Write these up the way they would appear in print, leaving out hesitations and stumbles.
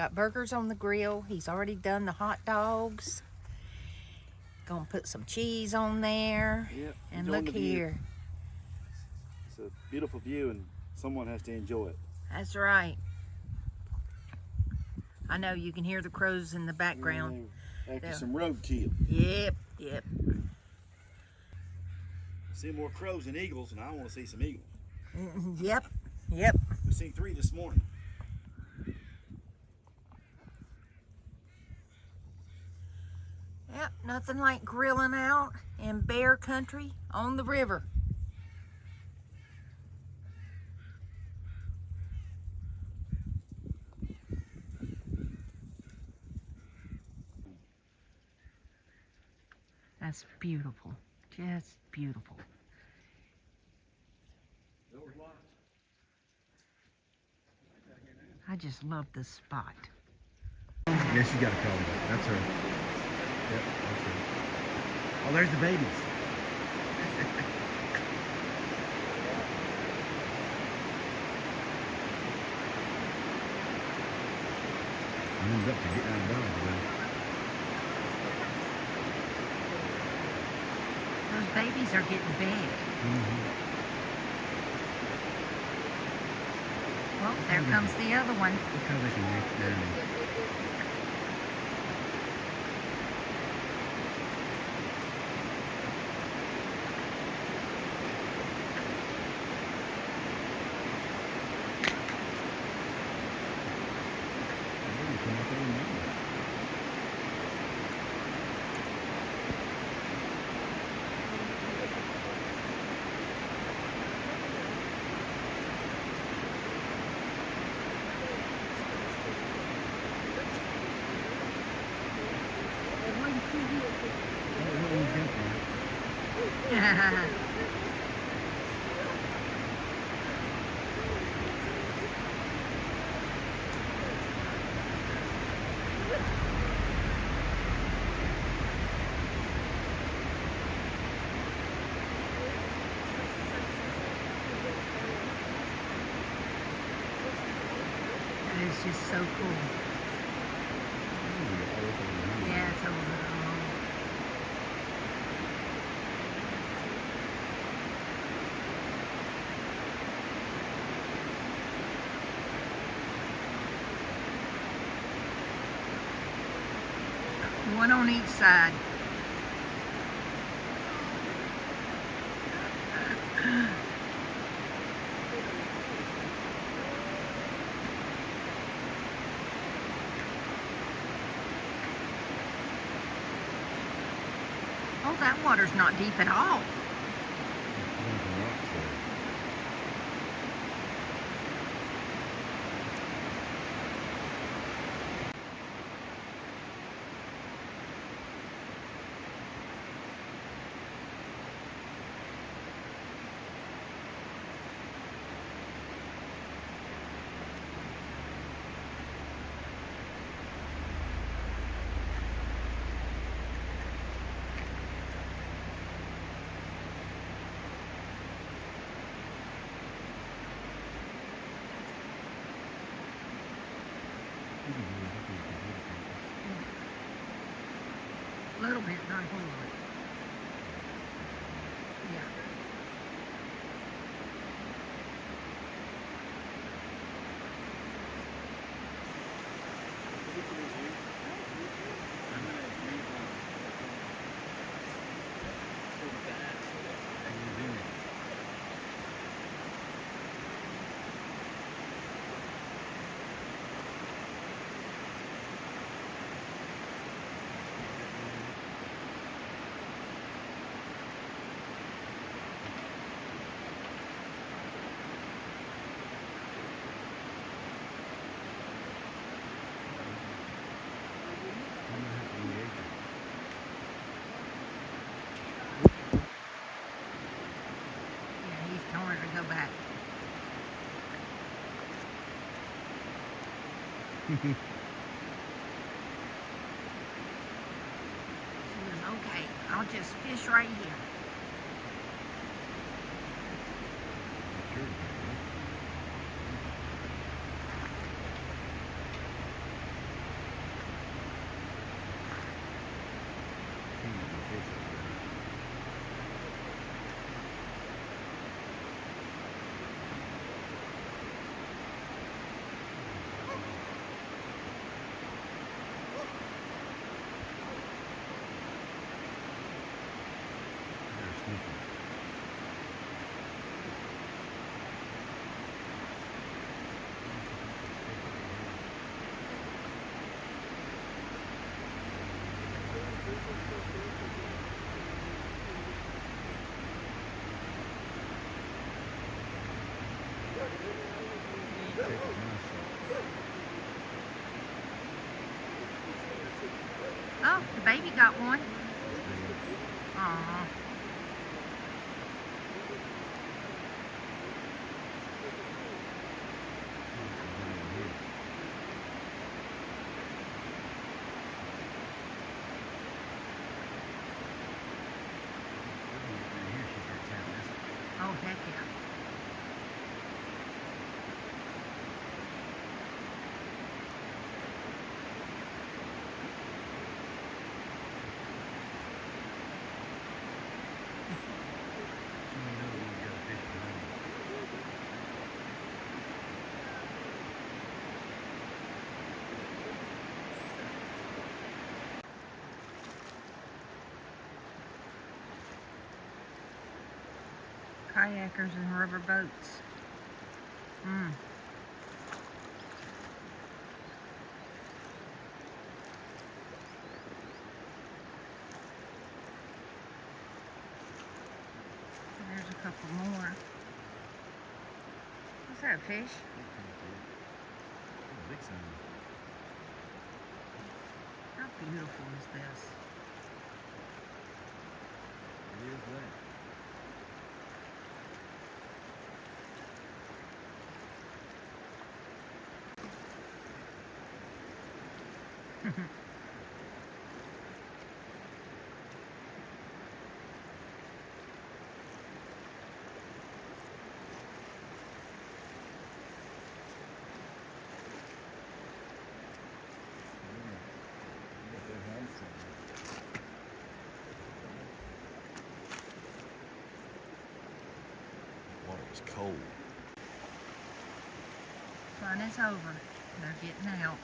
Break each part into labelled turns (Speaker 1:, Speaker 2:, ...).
Speaker 1: got burgers on the grill. He's already done the hot dogs. Gonna put some cheese on there.
Speaker 2: Yep.
Speaker 1: And look here.
Speaker 2: It's a beautiful view and someone has to enjoy it.
Speaker 1: That's right. I know you can hear the crows in the background.
Speaker 2: After some roadkill.
Speaker 1: Yep, yep.
Speaker 2: I see more crows than eagles, and I want to see some eagles.
Speaker 1: Yep, yep.
Speaker 2: We seen 3 this morning.
Speaker 1: Yep, nothing like grilling out in bear country on the river. That's beautiful, just beautiful. I just love this spot.
Speaker 2: Yes, you got to call them. That's her. Yep, that's her. Oh, there's the babies. I ended up to get out of Dodge today.
Speaker 1: Those babies are getting big. Well, there comes the other one.
Speaker 2: Look how they can reach down.
Speaker 1: It's just so cool. Yeah, it's over there. One on each side. Oh, that water's not deep at all. A little bit, not a whole lot. Yeah. Go back. Okay, I'll just fish right here. Oh, the baby got one. Aw. Oh, heck yeah. Kayakers and rubber boats. There's a couple more. What's that, fish?
Speaker 2: Big sign.
Speaker 1: How beautiful is this?
Speaker 2: It is wet. Water was cold.
Speaker 1: Fun is over. They're getting out.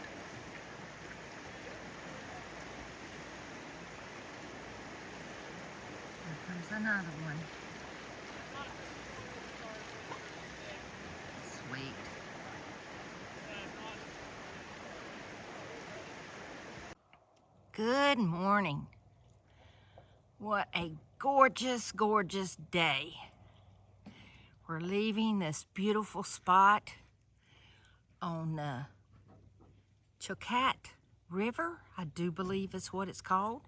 Speaker 1: Here comes another one. Sweet. Good morning. What a gorgeous, gorgeous day. We're leaving this beautiful spot on the Chilkoot River. I do believe is what it's called.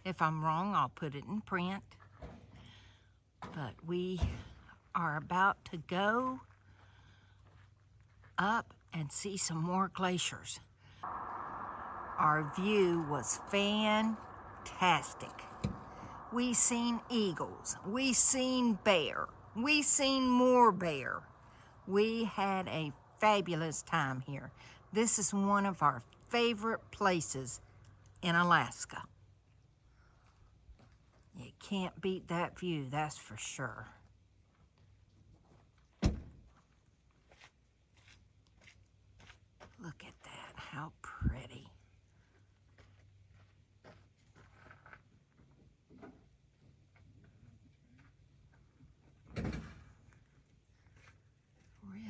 Speaker 1: If I'm wrong, I'll put it in print. But we are about to go up and see some more glaciers. Our view was fantastic. We seen eagles, we seen bear, we seen more bear. We had a fabulous time here. This is one of our favorite places in Alaska. You can't beat that view, that's for sure. Look at that, how pretty.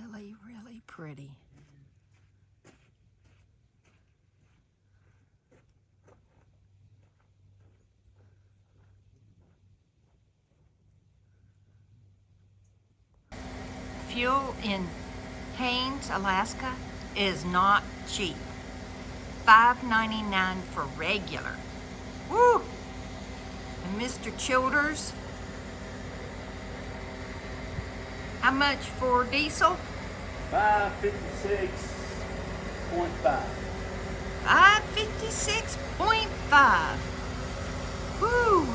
Speaker 1: Really, really pretty. Fuel in Haines, Alaska is not cheap. $5.99 for regular. Woo! And Mr. Childers, how much for diesel?
Speaker 3: 556.5.
Speaker 1: 556.5. Woo!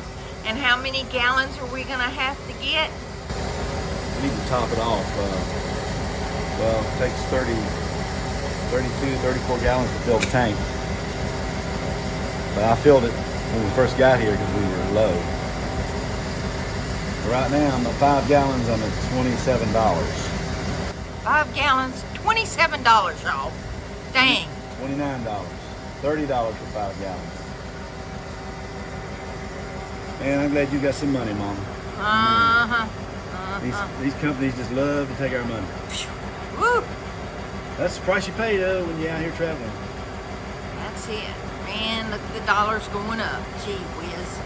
Speaker 1: And how many gallons are we gonna have to get?
Speaker 3: We need to top it off. Well, it takes 32, 34 gallons to fill the tank. But I filled it when we first got here because we were low. Right now, I'm at 5 gallons. I'm at $27.
Speaker 1: 5 gallons, $27, y'all. Dang.
Speaker 3: $29. $30 for 5 gallons. And I'm glad you got some money, Mama.
Speaker 1: Uh-huh.
Speaker 3: These companies just love to take our money.
Speaker 1: Woo!
Speaker 3: That's the price you pay, though, when you're out here traveling.
Speaker 1: That's it. Man, look at the dollars going up. Gee whiz.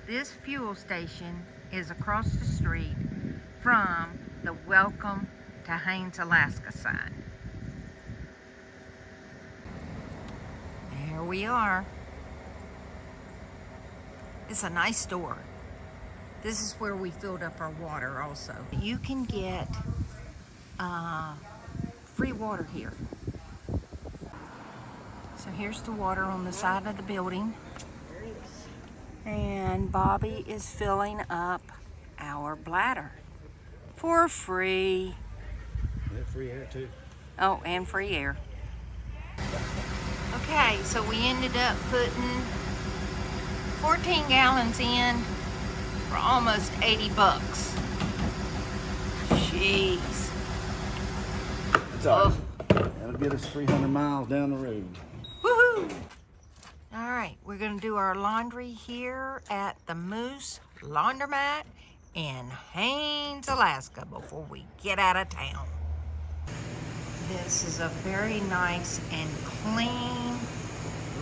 Speaker 1: This fuel station is across the street from the Welcome to Haines, Alaska sign. There we are. It's a nice store. This is where we filled up our water also. You can get free water here. So here's the water on the side of the building. And Bobby is filling up our bladder for free.
Speaker 3: And free air too.
Speaker 1: Oh, and free air. Okay, so we ended up putting 14 gallons in for almost 80 bucks. Jeez.
Speaker 3: It's all right. That'll get us 300 miles down the road.
Speaker 1: Woohoo! All right, we're gonna do our laundry here at the Moose Laundromat in Haines, Alaska before we get out of town. This is a very nice and clean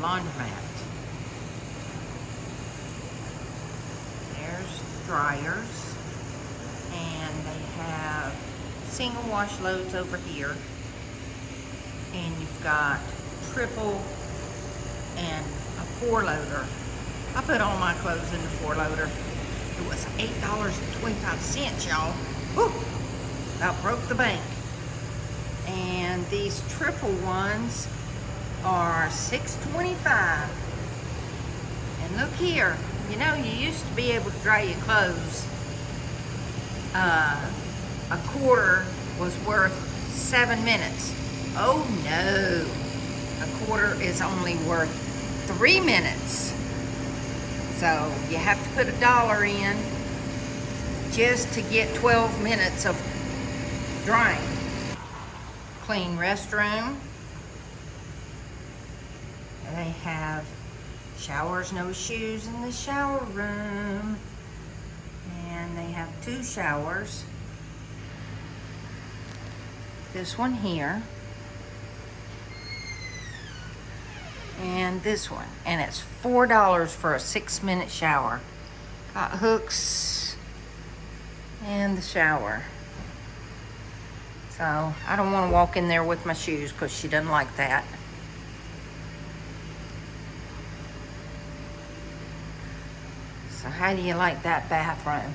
Speaker 1: laundromat. There's dryers, and they have single wash loads over here, and you've got triple and a 4-loader. I put all my clothes in the 4-loader. It was $8.25, y'all. Whew! About broke the bank. And these triple ones are $6.25. And look here, you know, you used to be able to dry your clothes. A quarter was worth 7 minutes. Oh no, a quarter is only worth 3 minutes. So you have to put $1 in just to get 12 minutes of drying. Clean restroom. They have showers, no shoes in the shower room. And they have 2 showers. This one here. And this one. And it's $4 for a 6-minute shower. Got hooks and the shower. So I don't want to walk in there with my shoes because she doesn't like that. So how do you like that bathroom?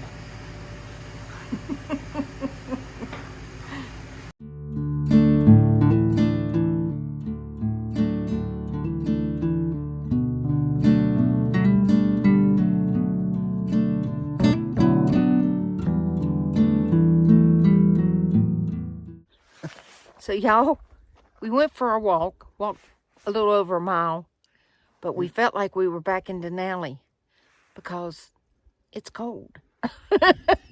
Speaker 1: So y'all, we went for a walked a little over a mile, but we felt like we were back in Denali because it's cold.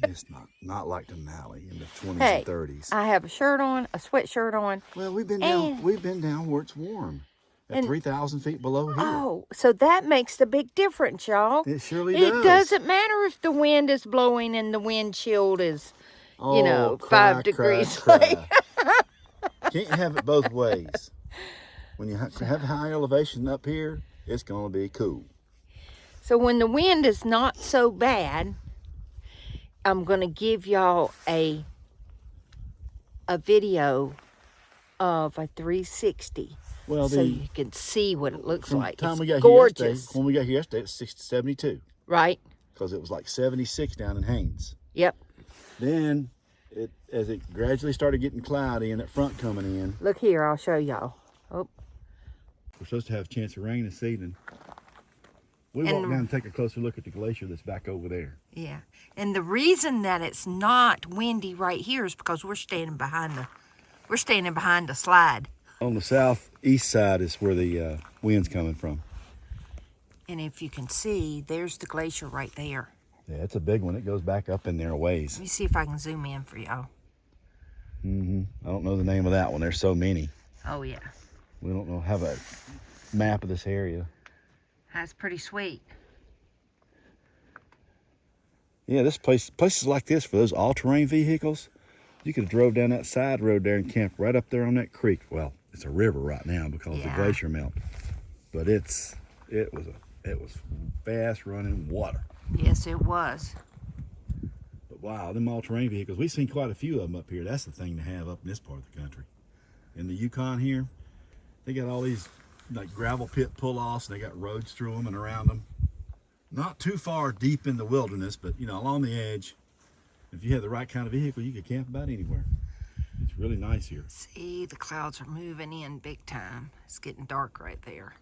Speaker 3: It's not like Denali in the 20s
Speaker 1: Hey,
Speaker 3: and 30s.
Speaker 1: I have a shirt on, a sweatshirt on.
Speaker 3: Well, we've been down where it's warm, at 3,000 feet below here.
Speaker 1: Oh, so that makes the big difference, y'all.
Speaker 3: It surely does.
Speaker 1: It doesn't matter if the wind is blowing and the windshield is, you know,
Speaker 3: cry,
Speaker 1: 5 degrees.
Speaker 3: cry. Can't have it both ways. When you have high elevation up here, it's going to be cool.
Speaker 1: So when the wind is not so bad, I'm going to give y'all a video of a 360.
Speaker 3: Well,
Speaker 1: so you can see what it looks like.
Speaker 3: Time
Speaker 1: it's
Speaker 3: we got
Speaker 1: gorgeous.
Speaker 3: Here yesterday, when we got here yesterday, it's 72.
Speaker 1: Right.
Speaker 3: Because it was like 76 down in Haines.
Speaker 1: Yep.
Speaker 3: Then, as it gradually started getting cloudy and that front coming in.
Speaker 1: Look here, I'll show y'all. Oh.
Speaker 3: We're supposed to have a chance of rain this evening. We walk down and take a closer look at the glacier that's back over there.
Speaker 1: Yeah. And the reason that it's not windy right here is because we're standing behind the slide.
Speaker 3: On the southeast side is where the wind's coming from.
Speaker 1: And if you can see, there's the glacier right there.
Speaker 3: Yeah, it's a big one. It goes back up in there a ways.
Speaker 1: Let me see if I can zoom in for y'all.
Speaker 3: I don't know the name of that one. There's so many.
Speaker 1: Oh, yeah.
Speaker 3: We don't have a map of this area.
Speaker 1: That's pretty sweet.
Speaker 3: Yeah, places like this for those all-terrain vehicles, you could have drove down that side road there and camped right up there on that creek. Well, it's a river right now because the glacier melt, but it was fast running water.
Speaker 1: Yes, it was.
Speaker 3: But wow, them all-terrain vehicles, we've seen quite a few of them up here. That's the thing to have up in this part of the country. In the Yukon here, they got all these like gravel pit pull-offs, and they got roads through them and around them. Not too far deep in the wilderness, but you know, along the edge. If you have the right kind of vehicle, you could camp about anywhere. It's really nice here.
Speaker 1: See, the clouds are moving in big time. It's getting dark right there.